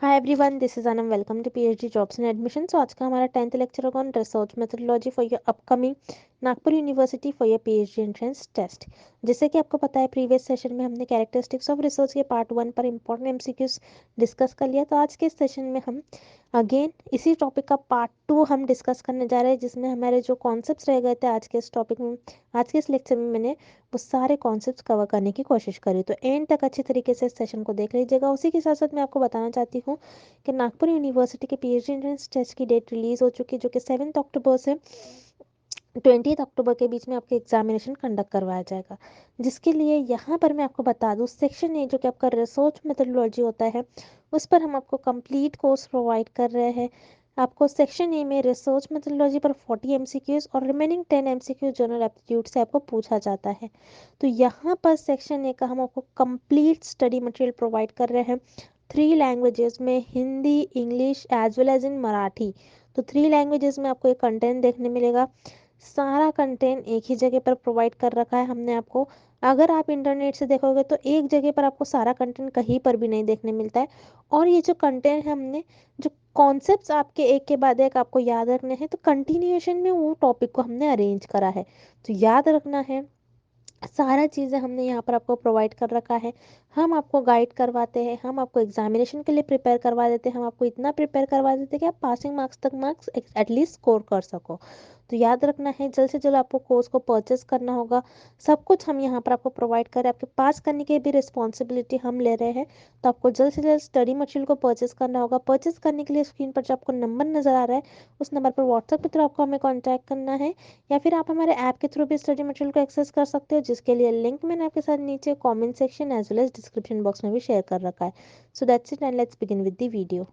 Hi everyone, this is Anam. Welcome to PhD jobs and admission. आज का हमारा 10th lecture होगा on research methodology for your upcoming Nagpur university for your PhD entrance test. जैसे कि आपको पता है, प्रीवियस सेशन में हमने कैरेक्टरिस्टिक्स ऑफ रिसर्च के पार्ट 1 पर इंपॉर्टेंट एमसीक्यूज डिस्कस कर लिया। तो आज के सेशन में हम अगेन इसी टॉपिक का पार्ट 2 हम डिस्कस करने जा रहे हैं, जिसमें हमारे जो कॉन्सेप्ट्स रह गए थे आज के इस टॉपिक में, आज के इस लेक्चर में मैंने वो सारे कॉन्सेप्ट्स कवर करने की कोशिश करी। तो एंड तक अच्छी तरीके से इस सेशन को देख लीजिएगा। उसी के साथ साथ मैं आपको बताना चाहती हूँ कि नागपुर यूनिवर्सिटी के पीएचडी एंट्रेंस टेस्ट की डेट रिलीज हो चुकी है, जो कि 7 अक्टूबर से 20 अक्टूबर के बीच में आपके एग्जामिनेशन कंडक्ट करवाया जाएगा। जिसके लिए यहाँ पर मैं आपको बता दूँ, सेक्शन ए जो कि आपका रिसर्च मेथोडोलॉजी होता है, उस पर हम आपको कंप्लीट कोर्स प्रोवाइड कर रहे हैं। आपको सेक्शन ए में रिसर्च मेथोडोलॉजी पर 40 एमसीक्यूज और रिमेनिंग 10 एमसीक्यूज जनरल एप्टीट्यूड से आपको पूछा जाता है। तो यहाँ पर सेक्शन ए का हम आपको कंप्लीट स्टडी मटेरियल प्रोवाइड कर रहे हैं 3 लैंग्वेजेस में, Hindi, English as well as in Marathi. तो 3 लैंग्वेजेस में आपको एक कंटेंट देखने मिलेगा। सारा कंटेंट एक ही जगह पर प्रोवाइड कर रखा है हमने आपको। अगर आप इंटरनेट से देखोगे तो एक जगह पर आपको सारा कंटेंट कहीं पर भी नहीं देखने मिलता है। और ये जो कंटेंट है, हमने जो कॉन्सेप्ट्स आपके एक के बाद एक आपको याद रखने हैं, तो कंटिन्यूएशन में वो टॉपिक को हमने अरेंज करा है। तो याद रखना है, सारा चीज़ें हमने यहाँ पर आपको प्रोवाइड कर रखा है। हम आपको गाइड करवाते हैं, हम आपको एग्जामिनेशन के लिए प्रिपेयर करवा देते हैं, हम आपको इतना प्रिपेयर करवा देते हैं कि आप पासिंग मार्क्स तक मार्क्स एटलीस्ट स्कोर कर सको। तो याद रखना है, जल्द से जल्द आपको कोर्स को परचेस करना होगा। सब कुछ हम यहाँ पर आपको प्रोवाइड कर रहे हैं, आपके पास करने की भी रिस्पॉन्सिबिलिटी हम ले रहे हैं। तो आपको जल्द से जल्द स्टडी मटेरियल को परचेस करना होगा। परचेस करने के लिए स्क्रीन पर जो आपको नंबर नज़र आ रहा है, उस नंबर पर व्हाट्सएप के थ्रू आपको हमें कॉन्टैक्ट करना है, या फिर आप हमारे ऐप के थ्रू भी स्टडी मटेरियल को एक्सेस कर सकते हो, जिसके लिए लिंक मैंने आपके साथ नीचे comment section as well as description box में भी शेयर कर रखा है। So that's it and let's begin with the video.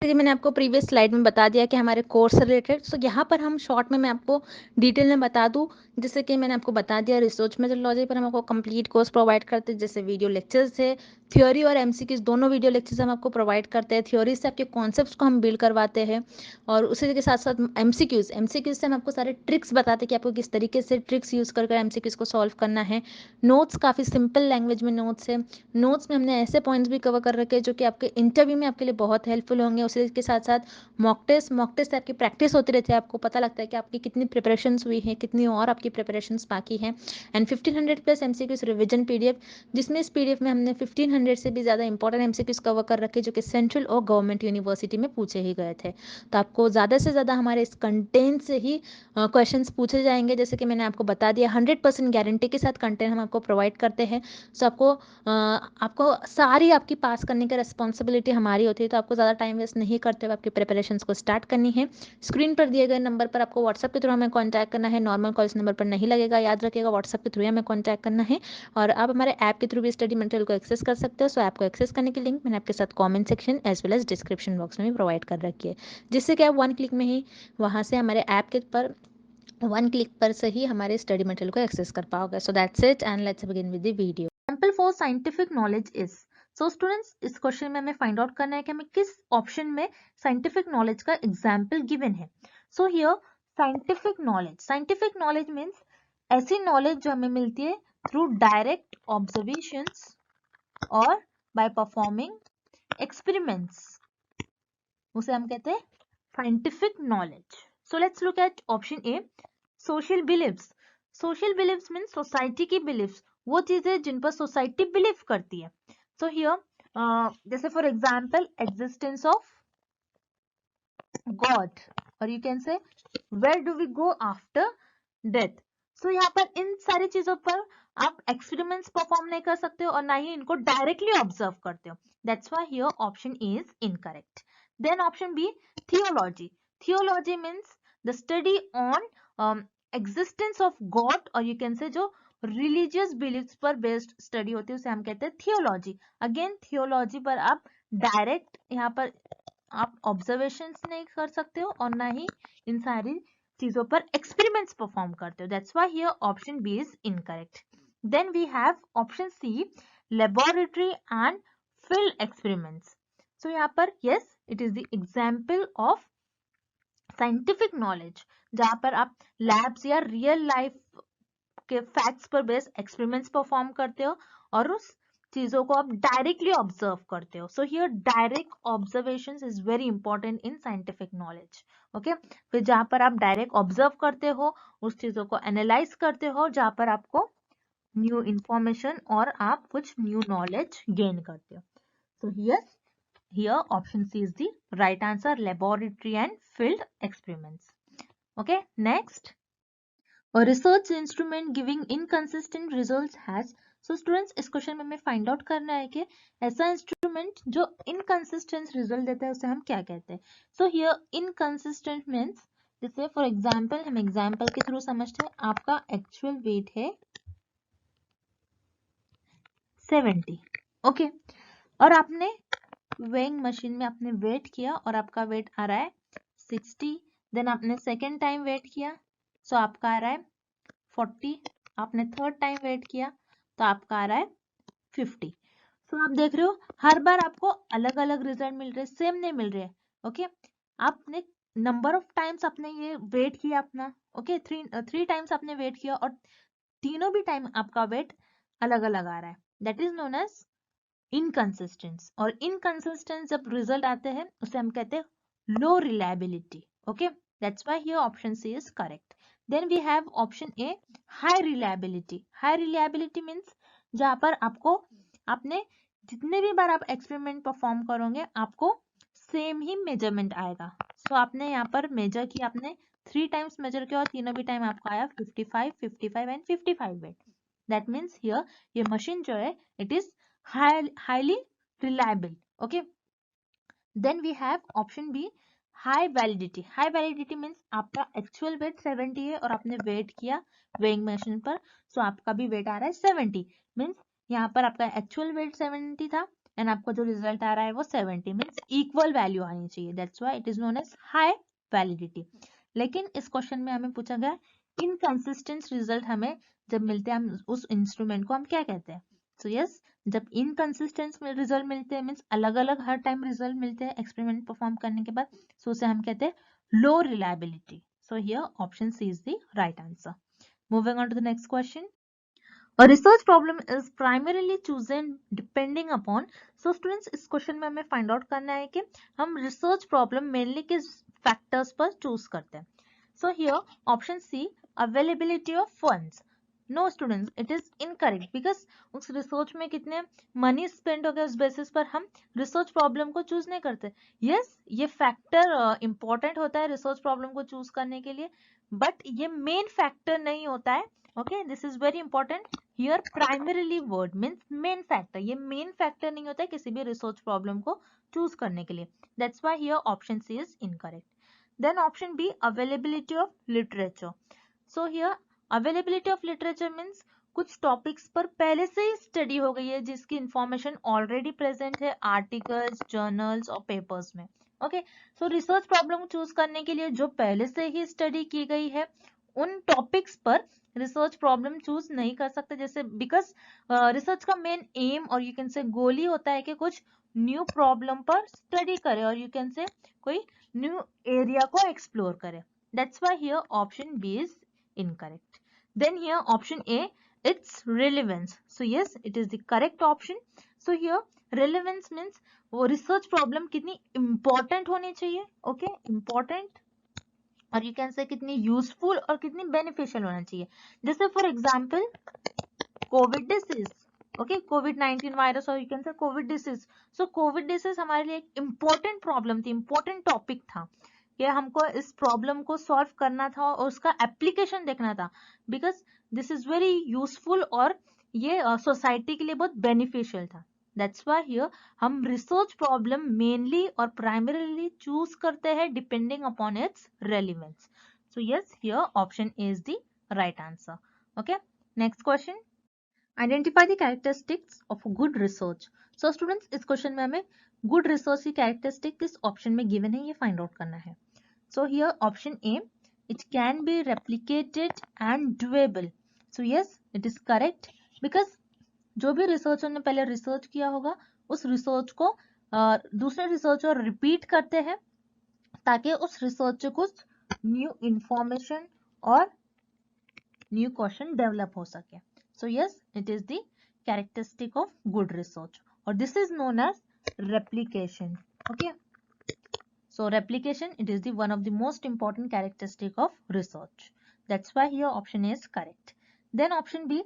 जैसे मैंने आपको प्रीवियस स्लाइड में बता दिया कि हमारे कोर्स से रिलेटेड, सो यहाँ पर हम शॉर्ट में मैं आपको डिटेल में बता दूँ। जैसे कि मैंने आपको बता दिया, रिसर्च मेथोडोलॉजी पर हम आपको कंप्लीट कोर्स प्रोवाइड करते हैं, जैसे वीडियो लेक्चर्स है, थ्योरी और एमसीक्यूज दोनों वीडियो लेक्चर्स हम आपको प्रोवाइड करते हैं। थ्योरी से आपके कॉन्सेप्ट्स को हम बिल्ड करवाते हैं, और उसी के साथ साथ एमसीक्यूज से हम आपको सारे ट्रिक्स बताते हैं कि आपको किस तरीके से ट्रिक्स यूज़ कर एमसीक्यूज को सॉल्व करना है। नोट्स काफ़ी सिंपल लैंग्वेज में नोट्स है। नोट्स में हमने ऐसे पॉइंट्स भी कवर कर रखे हैं जो कि आपके इंटरव्यू में आपके लिए बहुत हेल्पफुल होंगे। उसी के साथ साथ मॉक टेस्ट से आपकी प्रैक्टिस होती रहती है, आपको पता लगता है कि आपकी कितनी प्रिपरेशंस हुई है, कितनी और आपकी प्रिपरेशंस बाकी हैं। And 1500 plus MCQs revision PDF, जिसमें इस पीडीएफ में हमने 1500 से भी ज़्यादा इंपॉर्टेंट एमसीक्यूज कवर कर रखे जो कि सेंट्रल और गवर्नमेंट यूनिवर्सिटी में पूछे ही गए थे। तो आपको ज़्यादा से ज़्यादा हमारे इस कंटेंट से ही क्वेश्चन पूछे जाएंगे। जैसे कि मैंने आपको बता दिया, 100% गारंटी के साथ कंटेंट हम आपको प्रोवाइड करते हैं। सो आपको सारी आपकी पास करने की रिस्पॉन्सिबिलिटी हमारी होती है। तो आपको ज़्यादा टाइम वेस्ट नहीं करते हुए आपकी प्रिपरेशंस को स्टार्ट करनी है। स्क्रीन पर दिए गए नंबर पर आपको व्हाट्सएप के थ्रू हमें कॉन्टैक्ट करना है। नॉर्मल कॉल इस नंबर पर नहीं लगेगा, याद रखिएगा, व्हाट्सएप के थ्रू हमें कॉन्टैक्ट करना है। और आप हमारे ऐप के थ्रू भी स्टडी मटेरियल को एक्सेस कर सकते हो। सो ऐप को एक्सेस करने की लिंक मैंने आपके साथ comment section as well as description box में भी प्रोवाइड कर रखी है, जिससे कि आप 1 क्लिक में ही वहाँ से हमारे ऐप के पर 1 क्लिक पर से ही हमारे स्टडी मटेरियल को एक्सेस कर पाओगे। सो that's it and let's begin with the video. Example for scientific knowledge is, so students, इस क्वेश्चन में हमें फाइंड आउट करना है कि हमें किस ऑप्शन में साइंटिफिक नॉलेज का एग्जांपल गिवन है। So here scientific knowledge means ऐसी नॉलेज जो हमें मिलती है थ्रू डायरेक्ट ऑब्जर्वेशंस और बाय परफॉर्मिंग एक्सपेरिमेंट्स, उसे हम कहते हैं scientific knowledge. So let's look at option A, social beliefs. Social beliefs mean society की बिलीव्स, वो चीजें जिन पर सोसाइटी बिलीव करती है। सो हियर जैसे for example existence of God, और you can say where do we go after death. So यहाँ पर इन सारी चीजों पर आप एक्सपेरिमेंट्स परफॉर्म नहीं कर सकते हो और ना ही इनको डायरेक्टली ऑब्जर्व करते हो। That's why here option A is incorrect. Then option B, theology. Theology means the study on existence of God, और यू कैन से जो रिलीजियस बिलीव्स पर बेस्ड स्टडी होती है उसे हम कहते हैं थियोलॉजी। अगेन थियोलॉजी पर आप डायरेक्ट यहाँ पर आप ऑब्जर्वेशंस नहीं कर सकते हो और ना ही इन सारी चीजों पर एक्सपेरिमेंट्स परफॉर्म करते हो। That's why here option B is incorrect. Then we have option C, laboratory and field experiments. So यहाँ पर yes, it is the example of scientific knowledge, जहां पर आप लैब्स या रियल लाइफ के फैक्ट्स पर बेस्ड एक्सपेरिमेंट्स परफॉर्म करते हो और उस चीजों को आप डायरेक्टली ऑब्जर्व करते हो. So here direct observation is very important in scientific knowledge. Okay, फिर जहां पर आप डायरेक्ट ऑब्जर्व करते हो, उस चीजों को एनालाइज करते हो, जहां पर आपको न्यू इंफॉर्मेशन और आप कुछ न्यू नॉलेज गेन करते हो. सो here option C is the right answer, laboratory and field experiments. Okay, next. A research instrument giving inconsistent results has. So students, इस क्वेश्चन में हमें फाइंड आउट करना है कि ऐसा इंस्ट्रूमेंट जो इनकंसिस्टेंट रिजल्ट देता है उसे हम क्या कहते हैं. सो हियर इनकंसिस्टेंट मीन्स, जैसे फॉर एग्जांपल, हम एग्जांपल के थ्रू समझते हैं. आपका एक्चुअल वेट है 70. ओके, और आपने वेइंग मशीन में आपने वेट किया और आपका वेट आ रहा है 60. देन आपने सेकेंड टाइम वेट किया, सो आपका आ रहा है 40. आपने थर्ड टाइम वेट किया तो आपका आ रहा है 50. सो आप देख रहे हो हर बार आपको अलग अलग रिजल्ट मिल रहे, सेम नहीं मिल रहे. ओके, आपने नंबर ऑफ टाइम्स आपने ये वेट किया अपना. ओके, थ्री टाइम्स आपने वेट किया और तीनों भी टाइम आपका वेट अलग अलग आ रहा है. That is known as inconsistence. और इनकंसिस्टेंट जब रिजल्ट आते हैं उसे हम कहते हैं low reliability. Okay, that's why here option C is correct. Then we have option A, high reliability. High reliability means जहां पर आपको, आपने जितने भी बार आप एक्सपेरिमेंट परफॉर्म करोगे आपको सेम ही मेजरमेंट आएगा. सो आपने यहाँ पर मेजर किया, आपने 3 टाइम्स मेजर किया और तीनों भी टाइम आपको आया 55, 55 and 55 wait. That means here ये मशीन जो है it is highly reliable. Okay, then we have option B, high validity. High validity means आपका actual weight 70 है और आपने वेट किया weighing machine पर, so आपका भी वेट आ रहा है 70. मीन्स यहाँ पर आपका actual weight 70 था एंड आपको जो रिजल्ट आ रहा है वो 70. मीन्स इक्वल वैल्यू आनी चाहिए. That's why it is known as high validity. लेकिन इस क्वेश्चन में हमें पूछा गया इनकंसिस्टेंट रिजल्ट हमें जब मिलते हैं, हम उस इंस्ट्रूमेंट को हम क्या कहते हैं. सो यस, जब इनकंसिस्टेंट रिजल्ट मिलते हैं मीन्स अलग अलग हर टाइम रिजल्ट मिलते हैं एक्सपेरिमेंट परफॉर्म करने के बाद, सो उसे हम कहते हैं low reliability. So here option C is the right answer. Moving on to the next question. A research problem is primarily chosen depending upon. So students, इस क्वेश्चन में हमें फाइंड आउट करना है कि हम रिसर्च प्रॉब्लम मेनली किस factors पर choose करते हैं. So here option C, availability of funds. No students, it is incorrect because उस रिसर्च में कितने मनी स्पेंड हो गया उस बेसिस पर हम रिसर्च प्रॉब्लम को चूज नहीं करते. यस, ये फैक्टर इंपॉर्टेंट होता है रिसर्च प्रॉब्लम को चूज करने के लिए, बट ये मेन फैक्टर नहीं होता है. Okay, this is very important. Here primarily word means main factor. ये मेन फैक्टर नहीं होता है किसी भी रिसर्च प्रॉब्लम को चूज करने के लिए. That's why here option C is incorrect. Then option B, availability of literature. So here availability of literature means कुछ टॉपिक्स पर पहले से ही स्टडी हो गई है जिसकी इंफॉर्मेशन ऑलरेडी प्रेजेंट है आर्टिकल्स, जर्नल्स और पेपर्स में. Okay, so research problem choose करने के लिए जो पहले से ही स्टडी की गई है उन टॉपिक्स पर रिसर्च प्रॉब्लम चूज नहीं कर सकते. जैसे बिकॉज रिसर्च का मेन एम और यू कैन से गोल ही होता है कि कुछ न्यू प्रॉब्लम पर स्टडी करे और यू कैन से कोई न्यू एरिया को एक्सप्लोर करे. That's why here option B is incorrect. Then here option A, it's relevance. So yes, it is the correct option. So here relevance means वो research problem कितनी important होनी चाहिए. Okay, important और you can say कितनी useful और कितनी beneficial होना चाहिए. जैसे for example Covid disease. Okay, कोविड-19 वायरस और you can say Covid disease. So Covid disease हमारे लिए एक इंपॉर्टेंट प्रॉब्लम थी, इंपॉर्टेंट टॉपिक था कि हमको इस प्रॉब्लम को सॉल्व करना था और उसका एप्लीकेशन देखना था because this is very useful और ये सोसाइटी के लिए बहुत बेनिफिशियल था. दैट्स व्हाई हियर हम रिसर्च प्रॉब्लम मेनली और प्राइमरीली चूज करते हैं depending upon its relevance. So yes, here option A is the right answer. Okay, next question. Identify the characteristics of good research. So students, इस question में हमें good research की characteristic किस option में given है ये फाइंड आउट करना है. So here option A, it can be replicated and doable. So yes, it is correct because जो भी रिसर्चर ने पहले रिसर्च किया होगा उस रिसर्च को दूसरे रिसर्चर रिपीट करते हैं ताकि उस रिसर्च से कुछ न्यू इंफॉर्मेशन और न्यू क्वेश्चन डेवलप हो सके. So yes, it is the characteristic of good research, or this is known as replication. Okay, so replication, it is the one of the most important characteristic of research. That's why here option A is correct. Then option B,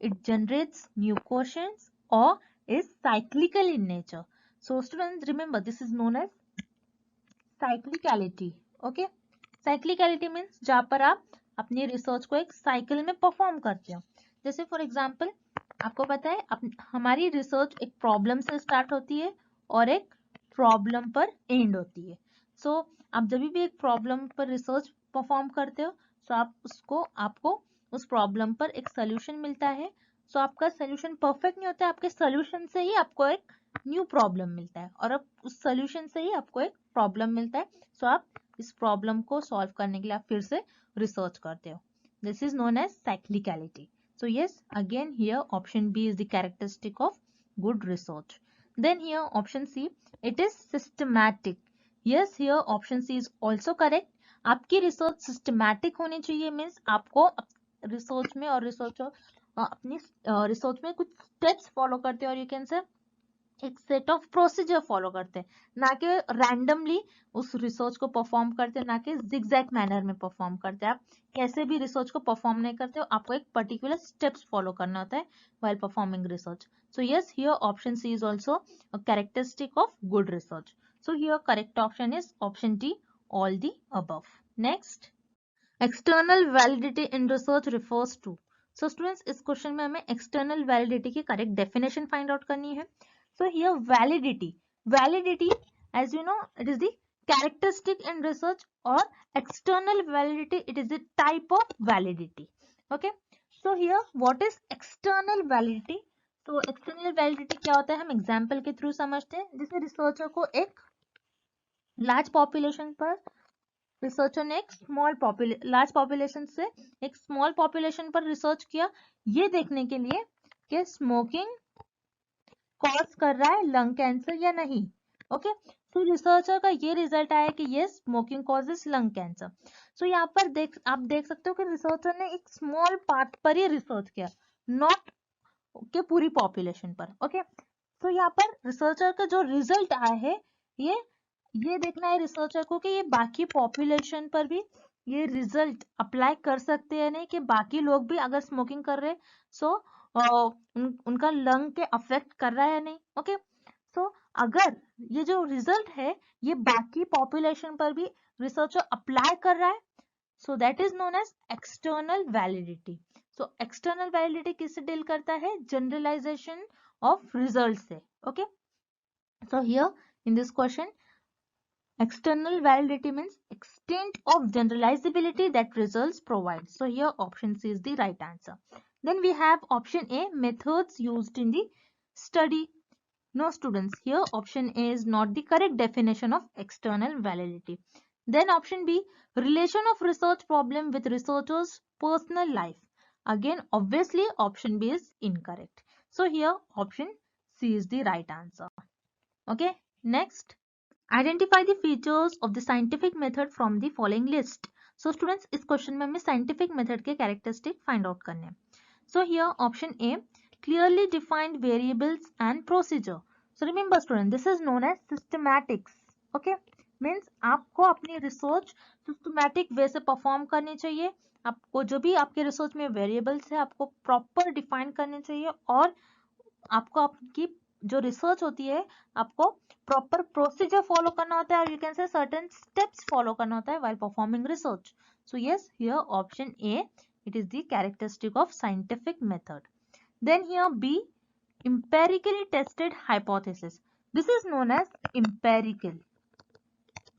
it generates new questions or is cyclical in nature. So students, remember this is known as cyclicality. Okay, cyclicality means जहाँ पर आप अपनी research को एक cycle में perform करते हो. जैसे फॉर एग्जांपल आपको पता है हमारी रिसर्च एक प्रॉब्लम से स्टार्ट होती है और एक प्रॉब्लम पर एंड होती है. सो आप जब भी एक प्रॉब्लम पर रिसर्च परफॉर्म करते हो तो आपको उस प्रॉब्लम पर एक सोल्यूशन मिलता है. सो आपका सोल्यूशन परफेक्ट नहीं होता है, आपके सोल्यूशन से ही आपको एक न्यू प्रॉब्लम मिलता है और अब उस सोल्यूशन से ही आपको एक प्रॉब्लम मिलता है. सो आप इस प्रॉब्लम को सॉल्व करने के लिए आप फिर से रिसर्च करते हो. This is known as cyclicality. So yes, again here option B is the characteristic of good research. Then here option C, it is systematic. Yes, here option C is also correct. आपकी research systematic होनी चाहिए, means आपको research में और अपनी research में कुछ steps follow करते हैं और यू कैन से एक सेट ऑफ प्रोसीजर फॉलो करते हैं, ना कि रैंडमली उस रिसर्च को परफॉर्म करते हैं, ना कि जिगजैग मैनर में परफॉर्म करते हैं. आप कैसे भी रिसर्च को परफॉर्म नहीं करते हो, आपको एक पर्टिकुलर स्टेप्स फॉलो करना होता है while performing research. So yes, here option C is also a characteristic of good research. So here correct option is option D, all the above. Next, external validity in research refers to. So students, इस question में हमें external validity की correct definition find out करनी है. So here validity, as you know, it is the characteristic in research, or external validity, it is the type of validity. Okay, so here what is external validity? तो external validity क्या होता है, हम example के through समझते हैं. जैसे researcher को एक लार्ज पॉपुलेशन पर रिसर्चर ने एक लार्ज पॉपुलेशन से एक स्मॉल पॉपुलेशन पर रिसर्च किया, ये देखने के लिए कि स्मोकिंग कॉज कर रहा है लंग कैंसर या नहीं. ओके, तो रिसर्चर का ये रिजल्ट आया कि ये स्मोकिंग कॉजेस लंग कैंसर. सो यहाँ पर आप देख सकते हो कि रिसर्चर ने एक स्मॉल पार्ट पर ही रिसर्च किया, नॉट के पूरी पॉपुलेशन पर. ओके, तो यहाँ पर रिसर्चर का जो रिजल्ट आया है, ये देखना है रिसर्चर को कि ये बाकी पॉपुलेशन पर भी ये रिजल्ट अप्लाई कर सकते हैं नहीं, कि बाकी लोग भी अगर स्मोकिंग कर रहे सो उनका लंग के अफेक्ट कर रहा है या नहीं. ओके, सो अगर ये जो रिजल्ट है ये बाकी पॉपुलेशन पर भी रिसर्चर अप्लाई कर रहा है, so that is known as external validity. So external validity किससे डील करता है, जनरलाइजेशन ऑफ रिजल्ट से. Okay, so here in this question external validity means extent of generalizability that results provide. So here option C is the right answer. Then we have option A, methods used in the study. No students, here option A is not the correct definition of external validity. Then option B, relation of research problem with researcher's personal life. Again, obviously option B is incorrect. So here option C is the right answer. Okay, next. Identify the features of the scientific method from the following list. So students, इस question में हमें scientific method के characteristic find out करने हैं. So here option A, clearly defined variables and procedure. So remember students, this is known as systematics. Okay, means आपको अपनी research systematic way से perform करनी चाहिए. आपको जो भी आपके research में variables है आपको proper define करने चाहिए, और आपको आपकी जो रिसर्च होती है आपको प्रॉपर प्रोसीजर फॉलो करना होता है, और you can say certain steps follow करना होता है while performing research. So yes, here option A, it is the characteristic of scientific method. Then here B, empirically tested hypothesis. This is known as empirical.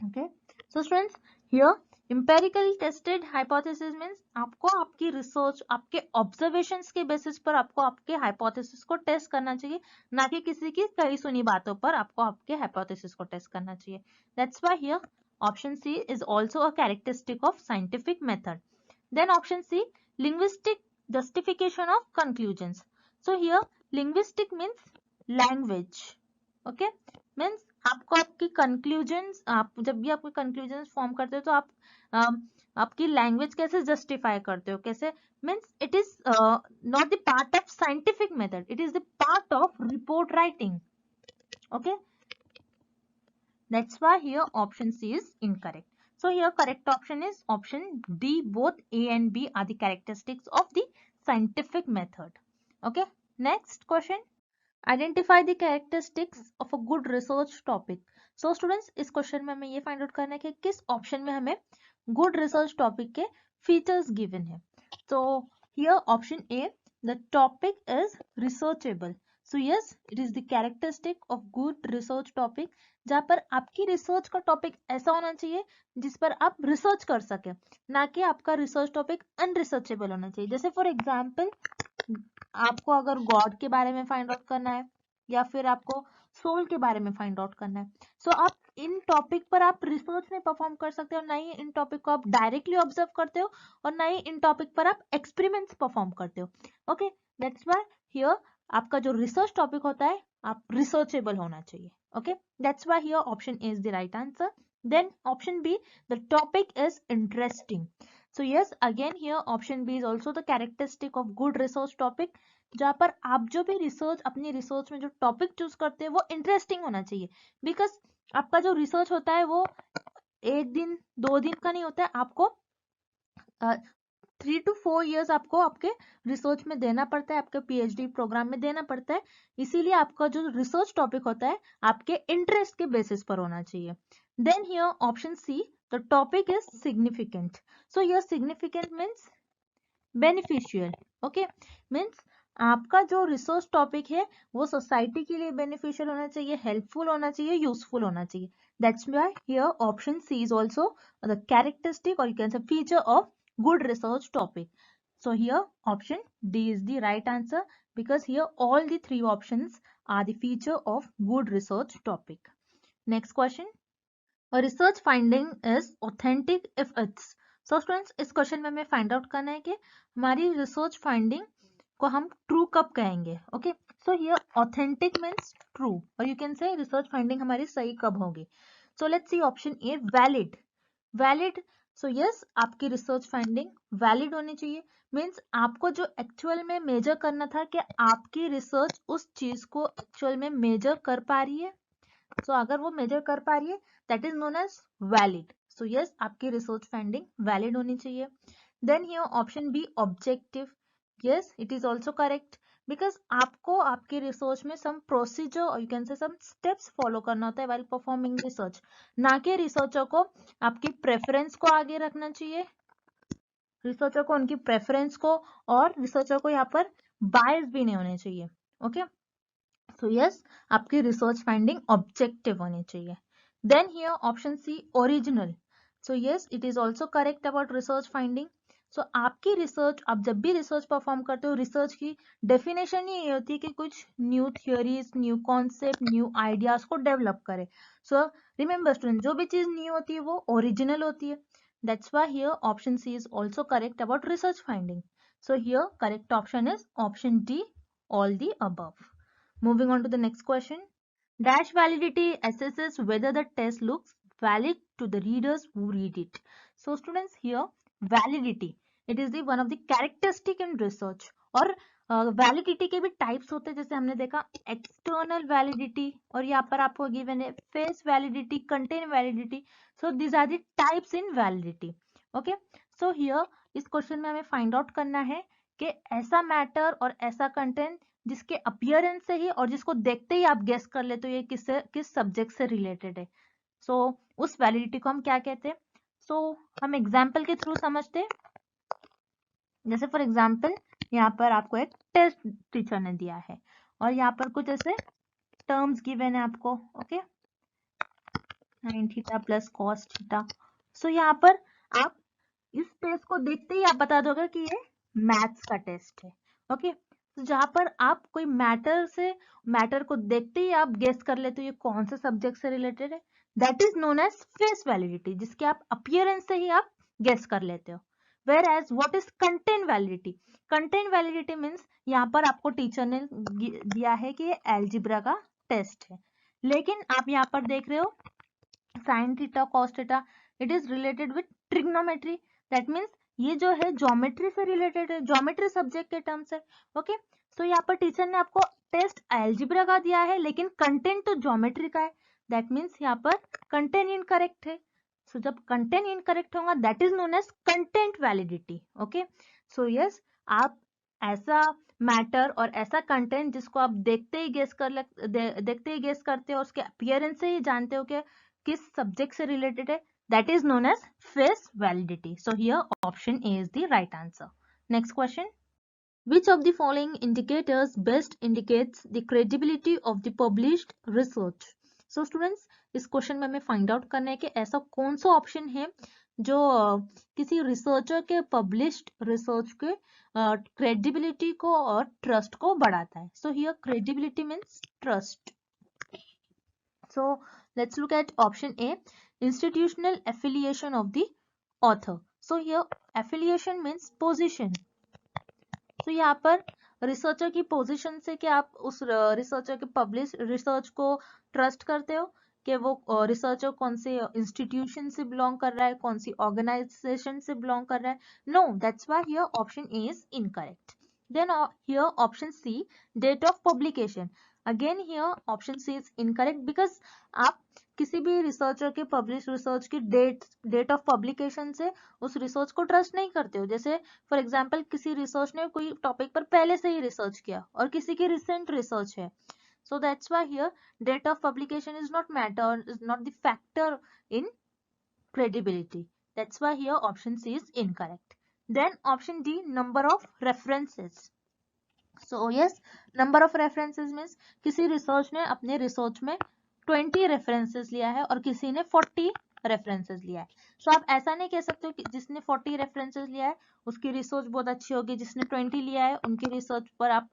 Okay, so students, here empirically tested hypothesis means आपको आपकी research, आपके observations के basis पर आपको आपके hypothesis को test करना चाहिए, ना कि किसी की कही सुनी बातों पर आपको आपके हाइपोथेसिस को टेस्ट करना चाहिए. That's why here option C is also a characteristic of scientific method. Then option C, linguistic justification of conclusions. So here linguistic means language. Okay, means आपको आपकी कंक्लूजन्स, आप जब भी आपके कंक्लूजन्स फॉर्म करते हो तो आप आपकी लैंग्वेज कैसे जस्टिफाई करते हो, कैसे, means it is not the part of scientific method, it is the part of report writing. Okay, that's why here option C is incorrect. So here correct option is option D. Both A and B are the characteristics of the scientific method. Okay, next question. Identify the characteristics of a good research topic. So students, इस question में हमें ये find out करना है कि किस option में हमें गुड रिसर्च टॉपिक के फीचर्स गिवन है. So here option A, the topic is researchable. So yes, it is the characteristic of good research topic, जहाँ पर आपकी रिसर्च का टॉपिक ऐसा होना चाहिए जिस पर आप रिसर्च कर सके, ना कि आपका रिसर्च टॉपिक अनरिसर्चेबल होना चाहिए. जैसे फॉर एग्जाम्पल, आपको अगर गॉड के बारे में फाइंड आउट करना है या फिर आपको सोल के बारे में फाइंड आउट करना है, सो आप इन टॉपिक पर आप रिसर्च नहीं परफॉर्म कर सकते हो, ना ही इन टॉपिक को आप डायरेक्टली ऑब्जर्व करते हो, और ना ही इन टॉपिक पर आप एक्सपेरिमेंट्स परफॉर्म करते हो. ओके, दैट्स व्हाई हियर आपका जो रिसर्च टॉपिक होता है आप रिसर्चेबल होना चाहिए. Okay, that's why here option A is the right answer. Then option B, the topic is interesting. So yes, again here option B is also the characteristic of good research topic, जहाँ पर आप जो भी research, अपनी research में जो topic choose करते हैं वो इंटरेस्टिंग होना चाहिए. बिकॉज आपका जो रिसर्च होता है वो 1 दिन 2 दिन का नहीं होता है, आपको 3 to 4 years आपको आपके रिसर्च में देना पड़ता है, आपके PhD प्रोग्राम में देना पड़ता है. इसीलिए आपका जो रिसर्च टॉपिक होता है आपके इंटरेस्ट के बेसिस पर होना चाहिए. Then here option C, the topic is significant. So here significant means beneficial. Okay, means आपका जो रिसर्च टॉपिक है वो सोसाइटी के लिए बेनिफिशियल होना चाहिए, हेल्पफुल होना चाहिए, यूजफुल होना चाहिए. That's why here option C is also the characteristic और you can say feature of good research topic. So here option D is the right answer, because here all the 3 options are the feature of good research topic. Next question. A research finding is authentic if it's. So students, इस question में हमें find out करना है कि हमारी research finding को हम true कब कहेंगे. Okay, so here authentic means true, और you can say research finding हमारी सही कब होगी. So let's see option A, valid. Valid, so yes, आपकी रिसर्च फाइंडिंग वैलिड होनी चाहिए. मीन्स आपको जो एक्चुअल में मेजर करना था कि आपकी रिसर्च उस चीज को एक्चुअल में मेजर कर पा रही है. सो अगर वो मेजर कर पा रही है that is known as valid. So yes, आपकी रिसर्च फाइंडिंग वैलिड होनी चाहिए. Then here option B, objective. Yes, it is also correct, because आपको आपकी रिसर्च में सम प्रोसीजर और you can say some steps follow करना होता है व्हाइल परफॉर्मिंग रिसर्च, ना कि रिसर्चर को आपकी प्रेफरेंस को आगे रखना चाहिए, रिसर्चर को उनकी प्रेफरेंस को, और रिसर्चर को यहाँ पर बायस भी नहीं होने चाहिए. ओके, सो यस, आपकी रिसर्च फाइंडिंग ऑब्जेक्टिव होनी चाहिए. Then here option C, original. So yes, it is also correct about research finding. So आपकी रिसर्च, आप जब भी रिसर्च परफॉर्म करते हो, रिसर्च की डेफिनेशन ही ये होती है कि कुछ new theories, new concept, new ideas को डेवलप करे. सो रिमेंबर स्टूडेंट, जो भी चीज न्यू होती है वो ओरिजिनल होती है. That's why here option C is also correct about research finding. So here correct option is option D, all the above. Moving on to the next question. Dash validity assesses whether the test looks valid to the readers who read it. So students, here validity, it is the one of the characteristic in research. और validity के भी types होते हैं, जैसे हमने देखा external validity, और यहाँ पर आपको गिवन है face validity, content validity. So these are the types in validity. Okay, so here इस क्वेश्चन में हमें फाइंड आउट करना है कि ऐसा मैटर और ऐसा कंटेंट जिसके अपीयरेंस से ही और जिसको देखते ही आप गेस कर लेते हो ये किस सब्जेक्ट से रिलेटेड है. सो उस वैलिडिटी को हम क्या कहते हैं. सो हम एग्जाम्पल के थ्रू समझते हैं. जैसे फॉर एग्जाम्पल, यहाँ पर आपको एक टेस्ट टीचर ने दिया है और यहाँ पर कुछ ऐसे टर्म्स गिवन है आपको. Okay, sin theta plus cos theta. So यहाँ पर आप इस टेस्ट को देखते ही आप बता दोगे कि ये मैथ्स का टेस्ट है. ओके, तो जहां पर आप कोई मैटर को देखते ही आप गेस कर लेते हो ये कौन से सब्जेक्ट से रिलेटेड है, that is known as face validity, जिसके आप अपीयरेंस से ही आप गेस कर लेते हो. Whereas what is content validity. Content validity means यहाँ पर आपको टीचर ने दिया है कि ये एल्जिब्रा का टेस्ट है, लेकिन आप यहाँ पर देख रहे हो sine theta cos theta, it is related with trigonometry. That means ये जो है ज्योमेट्री से रिलेटेड है, ज्योमेट्री सब्जेक्ट के टर्म्स है। ओके, सो यहाँ पर टीचर ने आपको टेस्ट अलजेब्रा का दिया है लेकिन कंटेंट तो ज्योमेट्री का है, दैट मीन्स यहाँ पर कंटेंट इनकरेक्ट है। सो जब कंटेंट इनकरेक्ट होगा that is known as content validity. Okay, so yes, आप ऐसा मैटर और ऐसा कंटेंट जिसको आप देखते ही गेस देखते ही गेस करते हो, उसके अपीयरेंस से ही जानते हो कि किस सब्जेक्ट से रिलेटेड है, that is known as face validity. So here option A is the right answer. Next question. Which of the following indicators best indicates the credibility of the published research? So students, इस question में हमें find out करना है कि ऐसा कौन सा option है जो किसी रिसर्चर के पब्लिश्ड रिसर्च के क्रेडिबिलिटी को और ट्रस्ट को बढ़ाता है। So here credibility means trust. So let's look at option A, institutional affiliation of the author. So here affiliation means position. So यहाँ पर रिसर्चर की पोजीशन से कि आप उस रिसर्चर के पब्लिश रिसर्च को ट्रस्ट करते हो कि वो रिसर्चर कौन से इंस्टीट्यूशन से बिलोंग कर रहा है, कौन सी ऑर्गेनाइजेशन से बिलोंग कर रहा है। No, that's why here option A is incorrect. Then here option C, date of publication. Again here option C is incorrect because आप किसी भी रिसर्चर के पब्लिश रिसर्च की डेट ऑफ पब्लिकेशन से उस रिसर्च को ट्रस्ट नहीं करते हो। जैसे फॉर एग्जांपल किसी रिसर्च ने कोई टॉपिक पर पहले से ही रिसर्च किया और किसी की रिसेंट रिसर्च है, so that's why here date of publication is not matter, is not the factor in credibility. That's why here option C is incorrect. Then option D, number of references. So yes, number of references means किसी research ने अपने research में 20 references लिया है और किसी ने 40 references लिया है। सो आप ऐसा नहीं कह सकते हो कि जिसने 40 रेफरेंसेस लिया है उसकी रिसर्च बहुत अच्छी होगी, जिसने 20 लिया है उनकी रिसर्च पर आप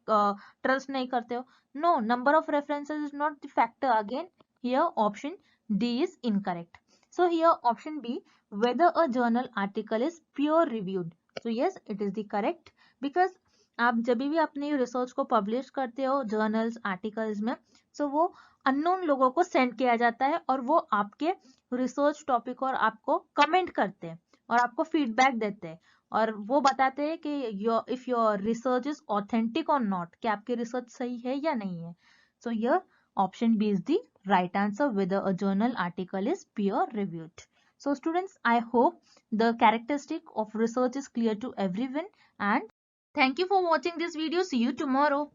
ट्रस्ट नहीं करते हो। No, number of references is not the factor. Again here option D is incorrect. So here option B, whether a journal article is peer reviewed. So yes, it is the correct because आप जब भी अपनी research को publish करते हो journals articles में, सो वो unknown लोगों को सेंड किया जाता है और वो आपके रिसर्च टॉपिक और आपको कमेंट करते हैं और आपको फीडबैक देते हैं और वो बताते हैं कि if your research is authentic और नॉट, कि आपकी रिसर्च सही है या नहीं है। So here option B is the right answer, whether a journal article is peer reviewed. So students, I hope the characteristic of research is clear to everyone, and thank you for watching this video. See you tomorrow.